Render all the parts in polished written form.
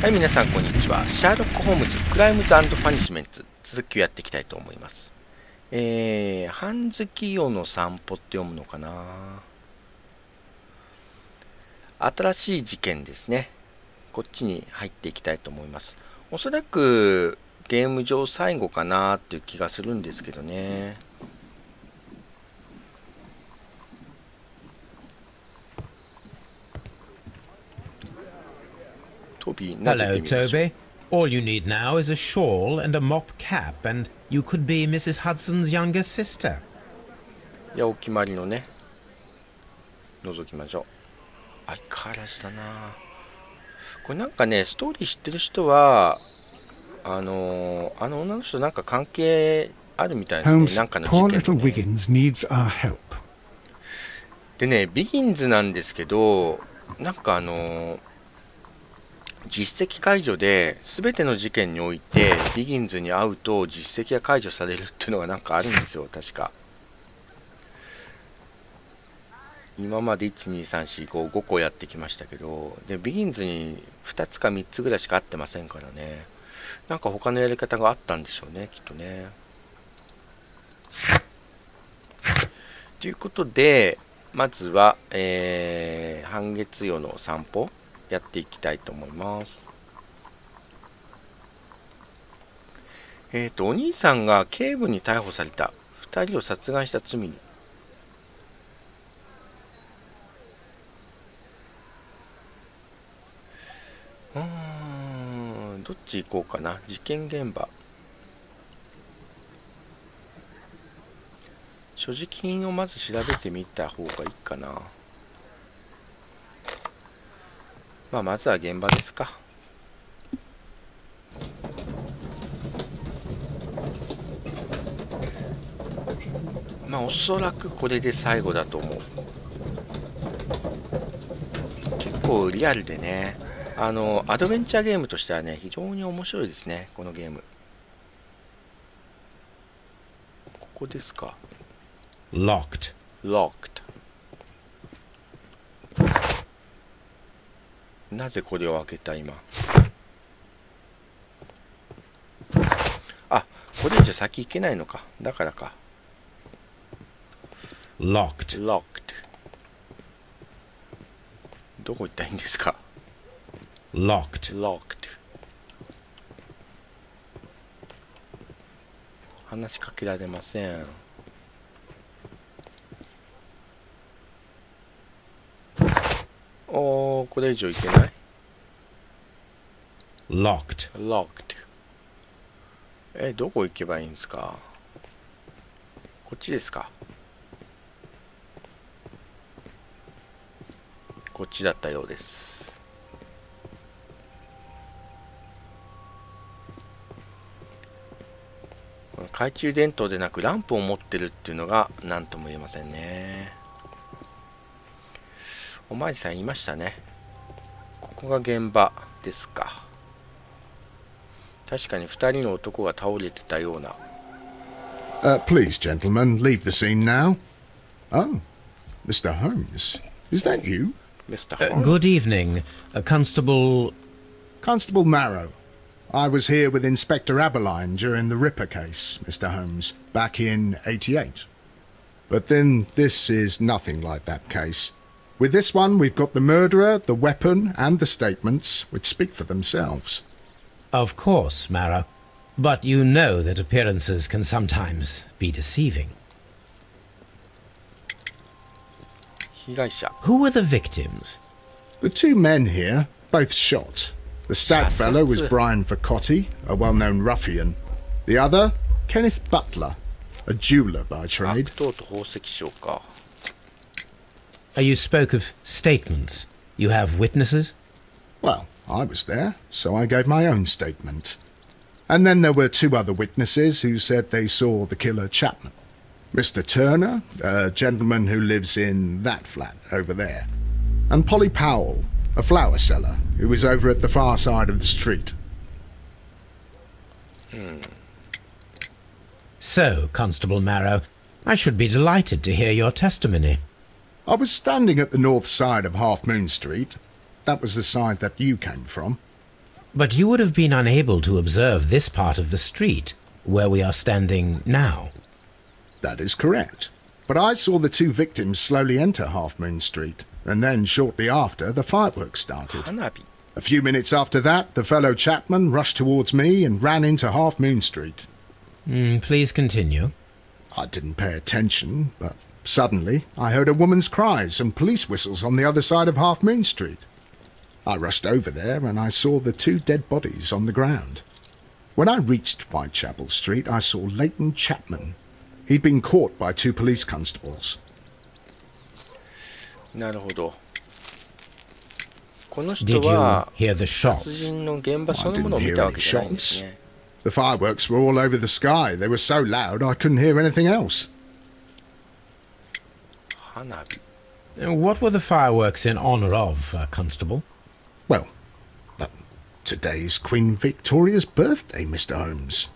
はい、皆さんこんにちは。シャーロック・ホームズ、クライムズ&ファニシメンツ、続きをやっていきたいと思います。半月夜の散歩って読むのかな。新しい事件ですね。こっちに入っていきたいと思います。おそらくゲーム上最後かなっていう気がするんですけどね。Hello, Toby. All you need now is a shawl and a mop cap, and you could be Mrs. Hudson's younger sister. いや、お決まりのね。覗きましょう。相変わらずだな。これなんかね、ストーリー知ってる人は、あの女の人なんか関係あるみたいですね。なんかの事件で、ね。でね、ビギンズなんですけど、なんか実績解除で全ての事件においてビギンズに会うと実績が解除されるっていうのがなんかあるんですよ、確か。今まで12345個やってきましたけど、でビギンズに2つか3つぐらいしか会ってませんからね。なんか他のやり方があったんでしょうね、きっとね。ということで、まずは、半月夜の散歩やっていきたいと思います。お兄さんが警部に逮捕された。2人を殺害した罪に。どっち行こうかな。事件現場。所持金をまず調べてみた方がいいかな。まずは現場ですか。おそらくこれで最後だと思う。結構リアルでね、アドベンチャーゲームとしてはね、非常に面白いですね、このゲーム。ここですか。Locked. Locked。なぜこれを開けた今。あ、これ以上先行けないのか。だからか。Locked. Locked。どこ行ったらいいんですか。Locked. Locked。話しかけられません。これ以上いけない。 Locked. Locked。どこ行けばいいんですか。こっちですか。こっちだったようです。懐中電灯でなくランプを持ってるっていうのが何とも言えませんね。おまわりさんいましたね。ここが現場ですか。確かに2人の男が倒れてたような。Please, gentlemen, leave the scene now. Oh, Mr. Holmes, is that you? Mr. Holmes. Good evening, Constable Marrow. I was here with Inspector Aberline during the Ripper case, Mr. Holmes, back in '88. But then this is nothing like that case. With this one, we've got the murderer, the weapon, and the statements, which speak for themselves. Of course, Marrow. But you know that appearances can sometimes be deceiving. 被害者。 Who were the victims? The two men here, both shot. The stout fellow was Brian Vercotti, a well-known ruffian. The other, Kenneth Butler, a jeweller by trade. 悪党と宝石商か。You spoke of statements. You have witnesses? Well, I was there, so I gave my own statement. And then there were two other witnesses who said they saw the killer Chapman. Mr. Turner, a gentleman who lives in that flat over there. And Polly Powell, a flower seller, who was over at the far side of the street. So, Constable Marrow, I should be delighted to hear your testimony. I was standing at the north side of Half Moon Street. That was the side that you came from. But you would have been unable to observe this part of the street, where we are standing now. That is correct. But I saw the two victims slowly enter Half Moon Street, and then shortly after, the fireworks started. 花火。 A few minutes after that, the fellow Chapman rushed towards me and ran into Half Moon Street. Please continue. I didn't pay attention, but suddenly I heard a woman's cries and police whistles on the other side of Half Moon Street. I rushed over there and I saw the two dead bodies on the ground. When I reached Whitechapel Street, I saw Leighton Chapman. He'd been caught by two police constables. なるほど。この Did 人 you は hear the 殺 shots? 人の現場 I そのも didn't のを見 hear たわ any けじゃないんです shots. ね。 The fireworks were all over the sky. They were so loud I couldn't hear anything else. 花火。 What were the fireworks in honor of, Constable? Well, today's Queen Victoria's birthday, Mr. Holmes.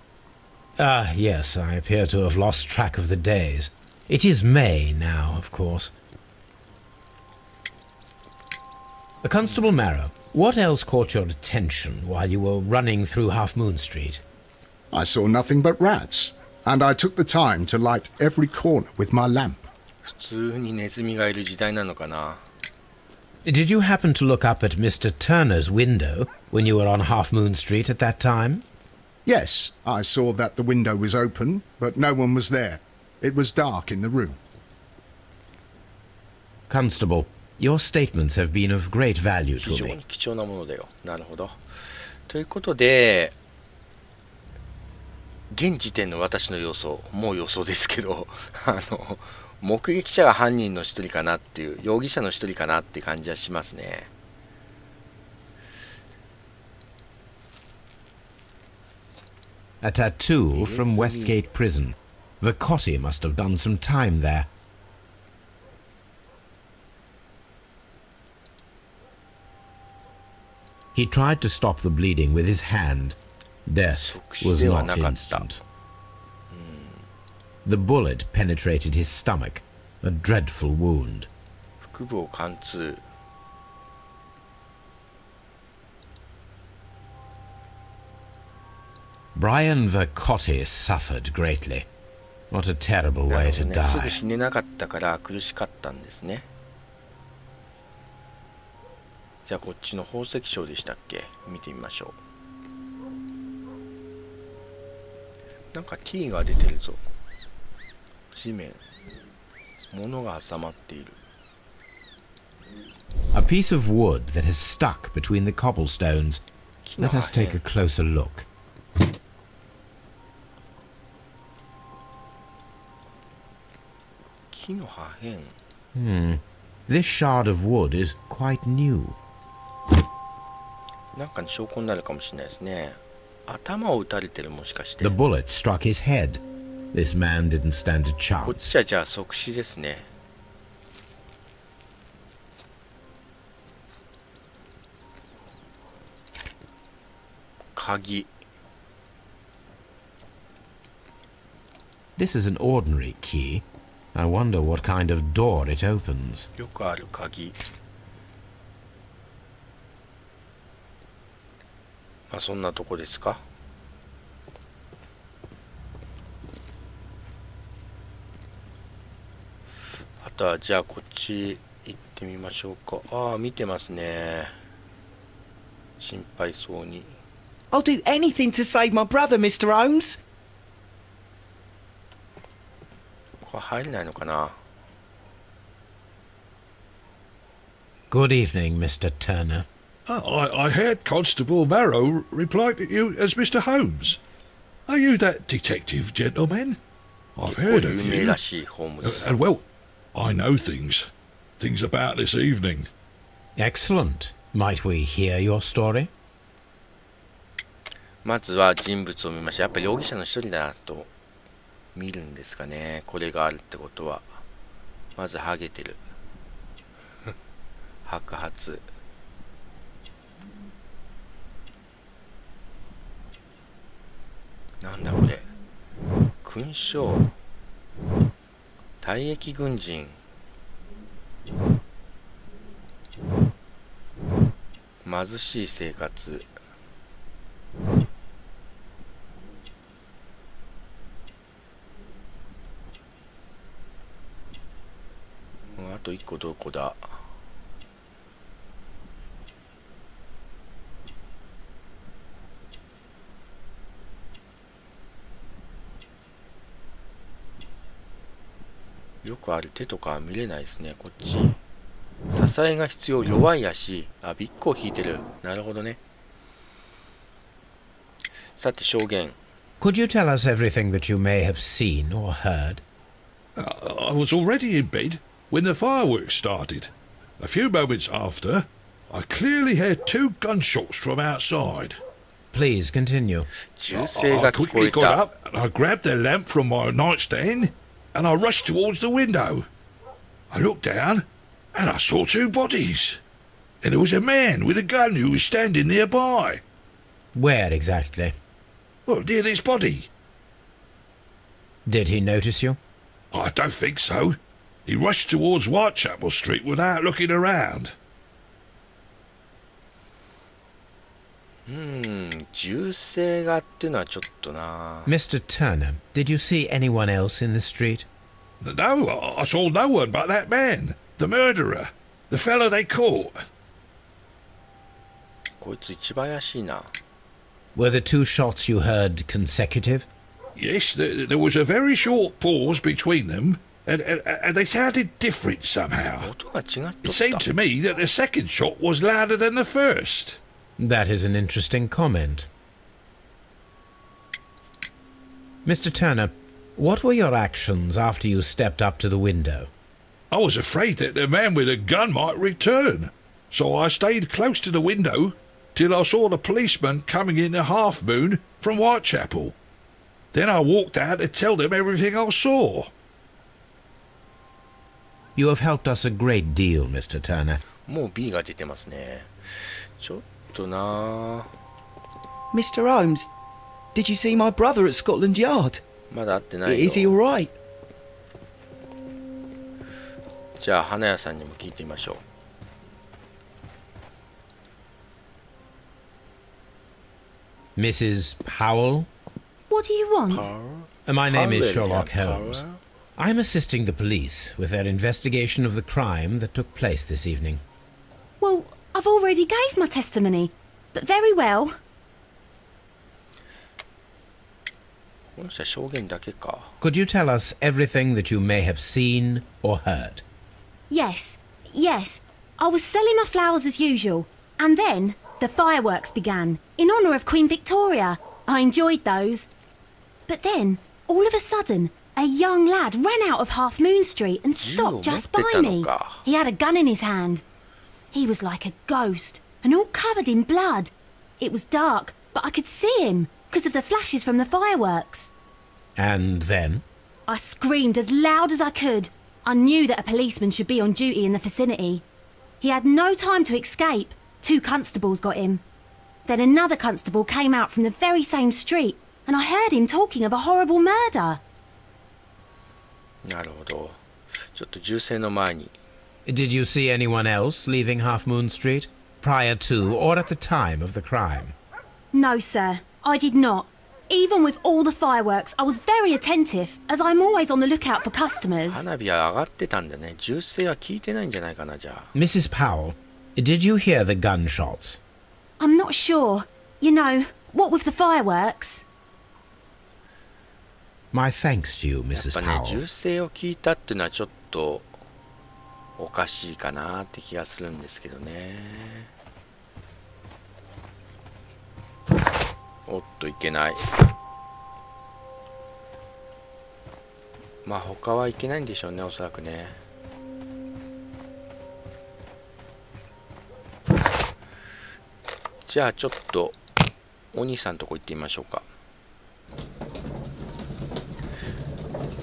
Ah, yes, I appear to have lost track of the days. It is May now, of course. Constable Marrow, what else caught your attention while you were running through Half Moon Street? I saw nothing but rats, and I took the time to light every corner with my lamp. 普通にネズミがいる時代なのかな。 Did you happen to look up at Mr. Turner's window when you were on Half Moon Street at that time? Yes, I saw that the window was open, but no one was there. It was dark in the room. Constable, your statements have been of great value 非 to 常 me. に貴重なものだよ。なるほど。ということで、現時点の私の予想、もう予想ですけど、目撃者が犯人の一人かなっていう、容疑者の一人かなって感じはしますね。A tattoo from Westgate Prison. Vicotti must have done some time there. He tried to stop the bleeding with his hand. Death was not instant. The bullet penetrated his stomach, a dreadful wound. 腹部を貫通。 Brian Vicotti suffered greatly. What a terrible なる way ほど to ね、すぐ die. 死ねなかったから苦しかったんですね。じゃあこっちの宝石商でしたっけ、見てみましょう。なんか T が出てるぞ。地面、物が挟まっている。 A piece of wood that has stuck between the cobblestones. 木の Let us 破 take 片 a closer look. 木の破片。 This shard of wood is quite new. なんかの証拠になるかもしれないですね。頭を撃たれてる、もしかして。 The bullet struck his head. This man didn't stand a こっ chance. ちはじゃあ即死ですね。鍵。 This is an ordinary key. I wonder what kind of door it opens. よくある鍵。まあそんなとこですか。あとはじゃあこっち行ってみましょうか。ああ、見てますね。心配そうに。 I'll do anything to save my brother, Mr. Holmes. これ入れないのかな。 Good evening, Mr. Turner. I heard Constable Marrow reply to you as Mr. Holmes. Are you that detective, gentleman? I've 結構 heard 有 of 名 you. らしい、ホームズ。 And well, I know things. Things about this evening. Excellent. Might we hear your story? まずは人物を見ました。やっぱ容疑者の一人だと見るんですかね。これがあるってことは。まずハゲてる。白髪。なんだこれ。勲章。退役軍人。貧しい生活。こどこだ。よくある手とかは見れないですね。こっち支えが必要。弱い足。あ、ビッグを引いてる。なるほどね。さて証言。 Could you tell us everything that you may have seen or heard? I was already in bed when the fireworks started. A few moments after, I clearly heard 2 gunshots from outside. Please continue. 銃声が I 聞こえ quickly got た。 up and I grabbed the lamp from my nightstand and I rushed towards the window. I looked down and I saw 2 bodies. And there was a man with a gun who was standing nearby. Where exactly? Well, near this body. Did he notice you? I don't think so. He rushed towards Whitechapel Street without looking around. 銃声がっていうのはちょっとな。 Mr. Turner, did you see anyone else in the street? No, I saw no one but that man, the murderer, the fellow they caught. こいつ一番怪しいな。 Were the 2 shots you heard consecutive? Yes, there was a very short pause between them, and they sounded different somehow. 音が違っ It とっ seemed た。 to me that the second shot was louder than the first. That is an interesting comment. Mr. Turner, what were your actions after you stepped up to the window? I was afraid that the man with a gun might return, so I stayed close to the window till I saw the policeman coming in the Half Moon from Whitechapel. Then I walked out to tell them everything I saw. You have helped us a great deal, Mr. Turner. もう B が出てますね。ちょっとな。 Mr. Holmes, did you see my brother at Scotland Yard? まだ会ってないよ。 Is he all right? じゃあ花屋さんにも聞いてみましょう。 Mrs. Powell? What do you want? My name is Powell, Sherlock yeah, Holmes. Powell. I'm assisting the police with their investigation of the crime that took place this evening. Well, I've already gave my testimony, but very well. この人は証言だけか。 Could you tell us everything that you may have seen or heard? Yes, yes. I was selling my flowers as usual, and then the fireworks began in honour of Queen Victoria. I enjoyed those. But then, all of a sudden, a young lad ran out of Half Moon Street and stopped just by me. He had a gun in his hand. He was like a ghost, and all covered in blood. It was dark, but I could see him because of the flashes from the fireworks. And then? I screamed as loud as I could. I knew that a policeman should be on duty in the vicinity. He had no time to escape. 2 constables got him. Then another constable came out from the very same street, and I heard him talking of a horrible murder. なるほど。ちょっと銃声の前に。 Did you see anyone else leaving Half Moon Street prior to or at the time of the crime? No, sir, I did not. Even with all the fireworks, I was very attentive, as I'm always on the lookout for customers. 花火は上がってたんだね。銃声は聞いてないんじゃないかな、じゃあ。 Mrs. Powell, did you hear the gunshots? I'm not sure. You know, what with the fireworks? My thanks to you, やっ Mrs. ぱね、 Powell. 銃声を聞いたっていうのはちょっとおかしいかなって気がするんですけどね。おっといけない。まあ他はいけないんでしょうね、おそらくね。じゃあちょっとお兄さんのとこ行ってみましょうか。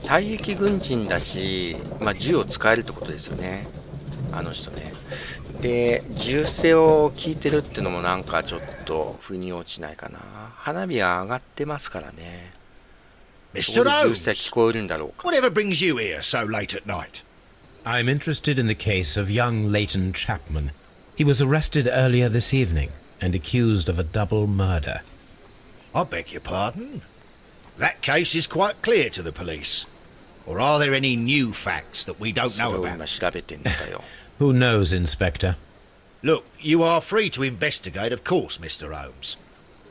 退役軍人だし、まあ、銃を使えるってことですよね、あの人ね。で、銃声を聞いてるっていうのもなんかちょっと腑に落ちないかな。花火が上がってますからね。 Mr. そこで銃 Holmes, 声聞こえるんだろうか。 whatever brings you here so late at night? I'm interested in the case of young Leighton Chapman. He was arrested earlier this evening and accused of a double murder. I beg your pardon? That case is quite clear to the police. Or are there any new facts that we don't それ know を about? 今調べてんだよ。 Who knows, Inspector? Look, you are free to investigate, of course, Mr. Holmes.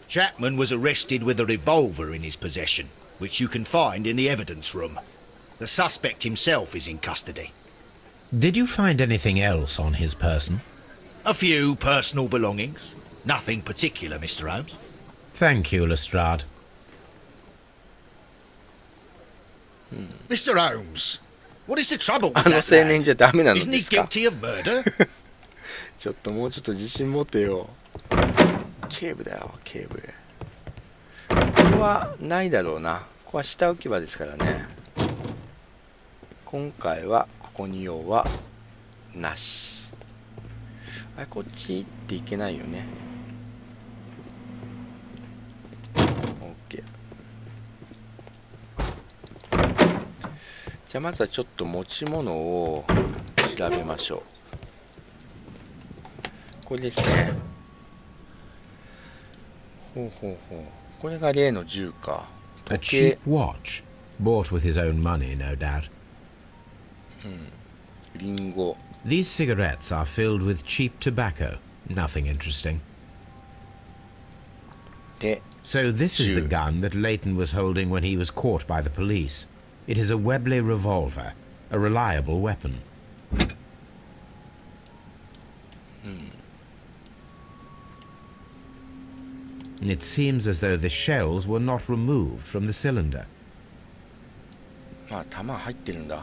Chapman was arrested with a revolver in his possession, which you can find in the evidence room. The suspect himself is in custody. Did you find anything else on his person? A few personal belongings. Nothing particular, Mr. Holmes. Thank you, Lestrade. Mr. Holmes, what is the trouble with あの that 青年 lad? じゃダメなの Isn't で he すか？ guilty of murder? ちょっともうちょっと自信持てよ。警部だよ、警部。ここはないだろうな。ここは下置き場ですからね。今回はここに用はなし。あれ、こっち行っていけないよね。OK。じゃあまずはちょっと持ち物を調べましょう。これですね。ほうほうほう。これが例の銃か。 A 時計 cheap watch, bought with his own money, no doubt. リンゴ。 These cigarettes are filled with cheap tobacco. Nothing interesting. で、 So this is the Sure. gun that Leighton was holding when he was caught by the police. It is a Webley revolver, a reliable weapon. It seems as though the shells were not removed from the cylinder. まあ弾入ってるんだ。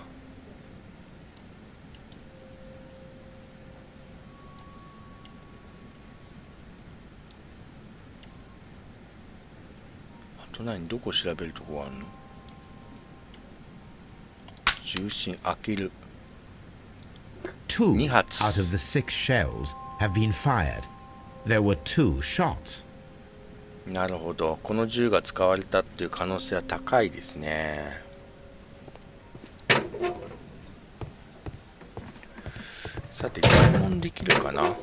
あと何、どこ調べるとこがあるの？重心開ける。 Two 2発。 out of the 6 shells have been fired. There were 2 shots. なるほど。この銃が使われたっていう可能性は高いですね。さて、拷問できるかな？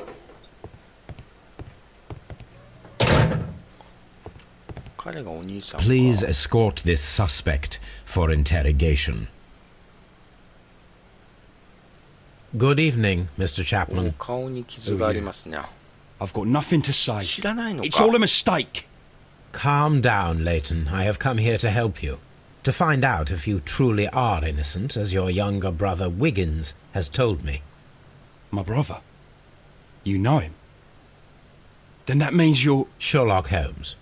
彼がお兄さんか。 Please escort this suspect for interrogation. Good evening, Mr. お Chapman. 顔に傷がありますね。 I've got nothing to say. 知らないの It's か？ all a mistake. Calm down, Leighton. I have come here to help you. To find out if you truly are innocent, as your younger brother Wiggins has told me. My brother. You know him. Then that means you're... Sherlock Holmes.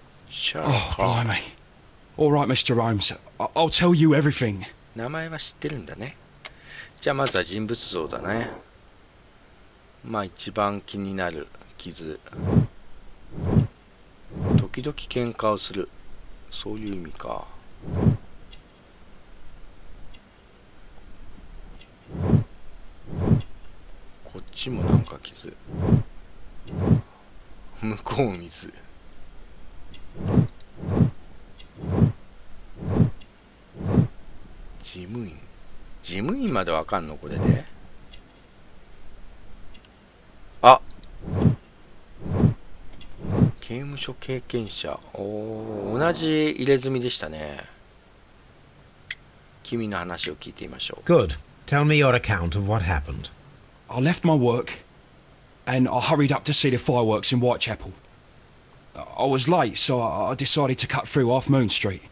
Oh, blimey. All right, Mr. Holmes. I'll tell you everything. 名前は知ってるんだね。じゃあまずは人物像だね。まあ一番気になる傷。時々喧嘩をする。そういう意味か。こっちもなんか傷。向こう水。事務員。事務員までわかんのこれで。あ、刑務所経験者。おー、同じ入れ墨でしたね。君の話を聞いてみましょう。 Good. Tell me your account of what happened. I left my work and I hurried up to see the fireworks in Whitechapel. I was late, so I decided to cut through Half Moon Street.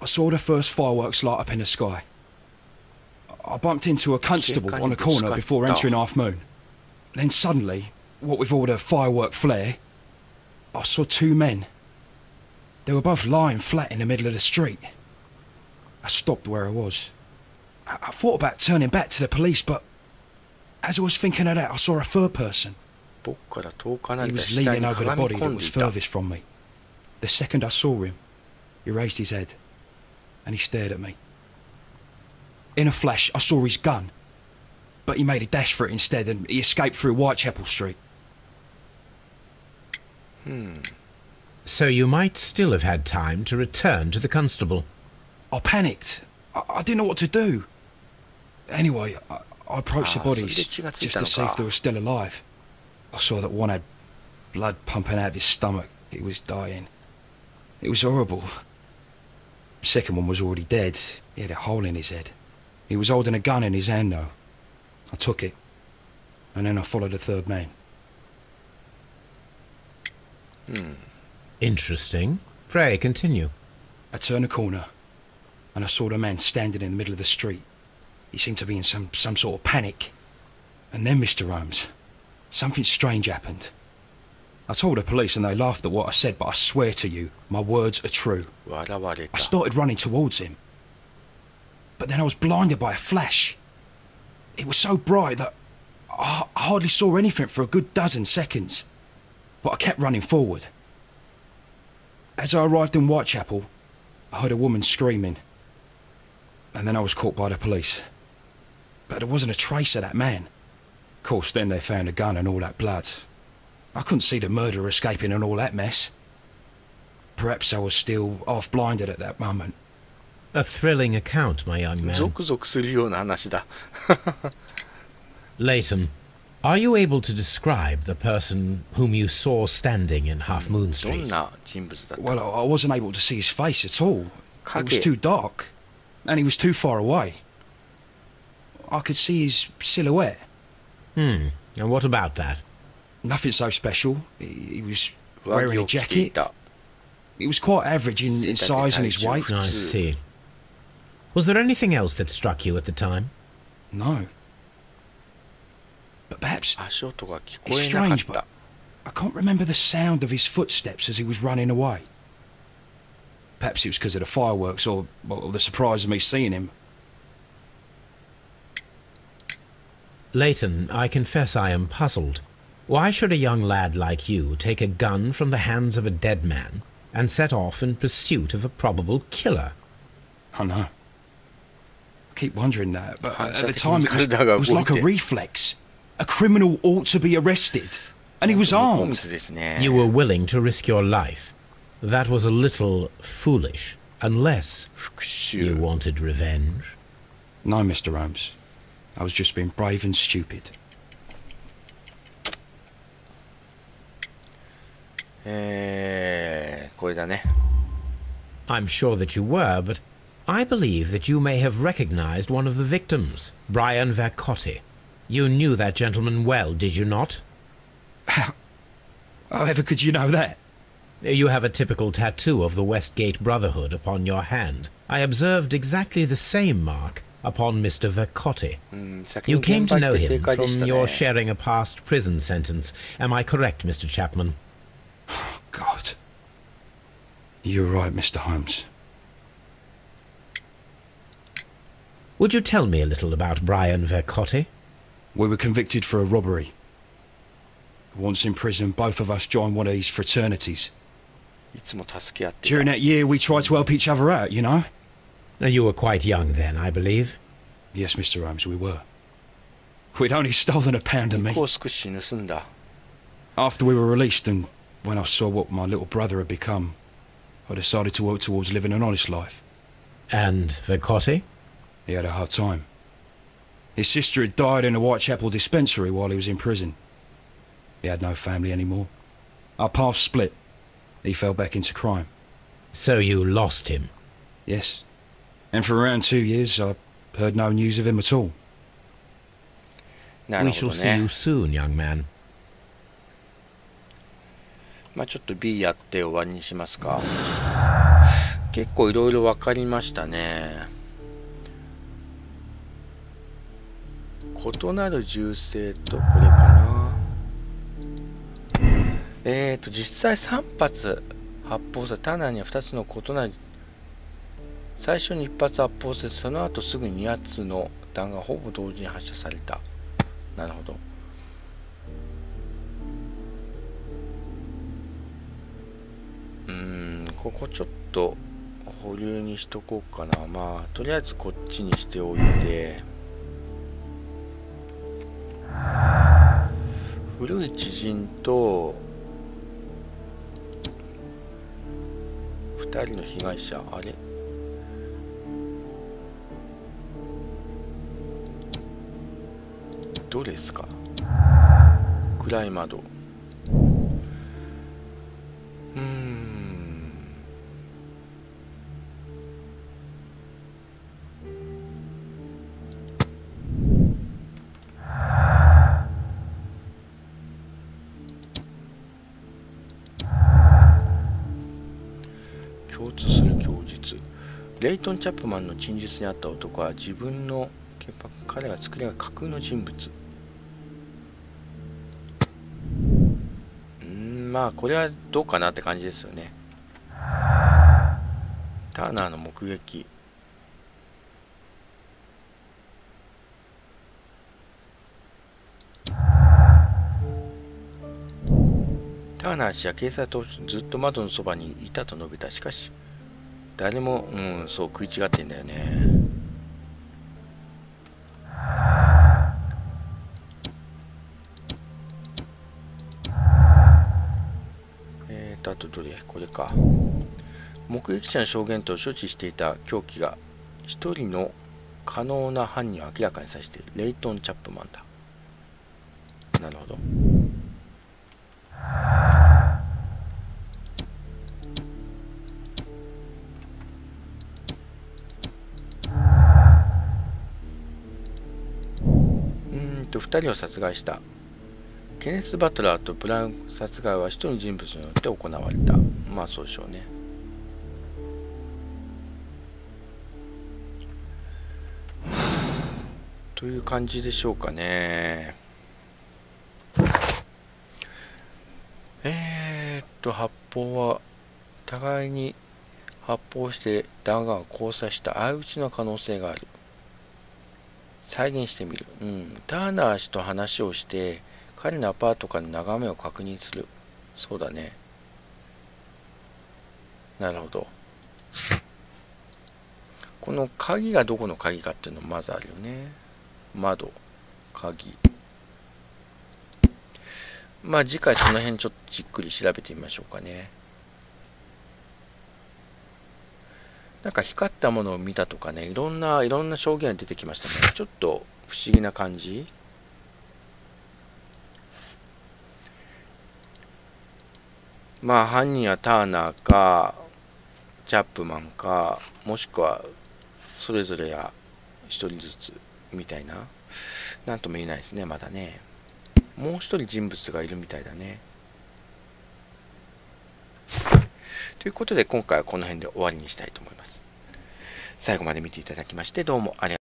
I saw the first fireworks light up in the sky. I bumped into a constable on the corner before entering Half Moon. Then suddenly, what with all the firework flare, I saw 2 men. They were both lying flat in the middle of the street. I stopped where I was. I thought about turning back to the police, but as I was thinking of that, I saw a third person. 僕から遠く離 He れた was 死体 leaning に over the 絡み body 込 that んで was いた。 furthest from me. The second I saw him, he raised his head, and he stared at me. In a flash, I saw his gun, but he made a dash for it instead, and he escaped through Whitechapel Street. So you might still have had time to return to the constable. I panicked. I didn't know what to do. Anyway, I approached the bodies just to see if they were still alive. I saw that one had blood pumping out of his stomach. He was dying. It was horrible. The second one was already dead. He had a hole in his head. He was holding a gun in his hand, though. I took it, and then I followed the third man. Interesting. Pray, continue. I turned a corner, and I saw the man standing in the middle of the street. He seemed to be in some sort of panic. And then, Mr. Holmes, something strange happened. I told the police and they laughed at what I said, but I swear to you, my words are true. I started running towards him. But then I was blinded by a flash. It was so bright that I hardly saw anything for a good dozen seconds. But I kept running forward. As I arrived in Whitechapel, I heard a woman screaming. And then I was caught by the police. But there wasn't a trace of that man. Of course, then they found a gun and all that blood. I couldn't see the murderer escaping and all that mess. Perhaps I was still half-blinded at that moment. A thrilling account, my young man. ゾクゾクするような話だ。 Leighton, are you able to describe the person whom you saw standing in Half Moon どん Street? な人物だった？ Well, I wasn't able to see his face at all. It was too dark. And he was too far away. I could see his silhouette. And what about that? Nothing so special. He was wearing 上着 a を着てい jacket. た。 He was quite average in size and his weight. I see. Was there anything else that struck you at the time? No. But perhaps 足音が聞こ it's えなかっ strange, た but。I can't remember the sound of his footsteps as he was running away. Perhaps it was because of the fireworks or the surprise of me seeing him. Leighton, I confess I am puzzled. Why should a young lad like you take a gun from the hands of a dead man and set off in pursuit of a probable killer? I know. I keep wondering that, but at the 反射的に time it 体が was 動い like a て。 reflex. A criminal ought to be arrested. And he was ホーム armed. ズですね。 You were willing to risk your life. That was a little foolish, unless 復 you 讐。 wanted revenge. No, Mr. Holmes. I was just being brave and stupid. これだね。 I'm sure that you were, but I believe that you may have recognized one of the victims, Brian Vercotti. You knew that gentleman well, did you not? However could you know that? You have a typical tattoo of the Westgate Brotherhood upon your hand. I observed exactly the same mark upon Mr. Vercotti. 先 You に came 現場 to 行 know って正 him 解でし from た your ね。 sharing a past prison sentence. Am I correct, Mr. Chapman? God. You're right, Mr. Holmes. Would you tell me a little about Brian Vercotti? We were convicted for a robbery. Once in prison, both of us joined one of these fraternities. いつも助け合ってた。 During that year, we tried to help each other out, you know? You were quite young then, I believe. Yes, Mr. Holmes, we were. We'd only stolen a pound of ニ meat. コを少し盗んだ。 After we were released and when I saw what my little brother had become, I decided to work towards living an honest life. And Vercotti? He had a hard time. His sister had died in a Whitechapel dispensary while he was in prison. He had no family anymore. Our paths split. He fell back into crime. So you lost him. Yes. And for around 2 years, I heard no news of him at all. なる We ほ shall ど see you ね。 soon, young man. まあちょっと B やって終わりにしますか。結構いろいろ分かりましたね。異なる銃声とこれかな。実際3発発砲され、単なるには2つの異なる、最初に1発発砲され、その後すぐに2発の弾がほぼ同時に発射された。なるほど。ここちょっと保留にしとこうかな。まあとりあえずこっちにしておいて、古い知人と2人の被害者、あれどれですか。暗い窓。共通する供述。レイトン・チャップマンの陳述にあった男は自分の彼が作り上げた架空の人物。まあこれはどうかなって感じですよね。ターナーの目撃。ターナー氏は警察とずっと窓のそばにいたと述べた。しかし誰も、そう食い違ってんだよね。あとどれ？これか。目撃者の証言と所持していた凶器が一人の可能な犯人を明らかにさせている。レイトン・チャップマンだ。なるほど。2人を殺害した。ケネス・バトラーとブラウン殺害は一人の人物によって行われた。まあそうでしょうね。という感じでしょうかね。発砲は互いに発砲して弾丸が交差した相打ちの可能性がある。再現してみる。ターナー氏と話をして彼のアパートからの眺めを確認する。そうだね。なるほど。この鍵がどこの鍵かっていうのもまずあるよね。窓、鍵。まあ次回その辺ちょっとじっくり調べてみましょうかね。なんか光ったものを見たとかね、いろんな証言が出てきましたね。ちょっと不思議な感じ。まあ犯人はターナーかチャップマンか、もしくはそれぞれや一人ずつみたいな。なんとも言えないですね、まだね。もう一人人物がいるみたいだね。ということで今回はこの辺で終わりにしたいと思います。最後まで見ていただきましてどうもありがとうございました。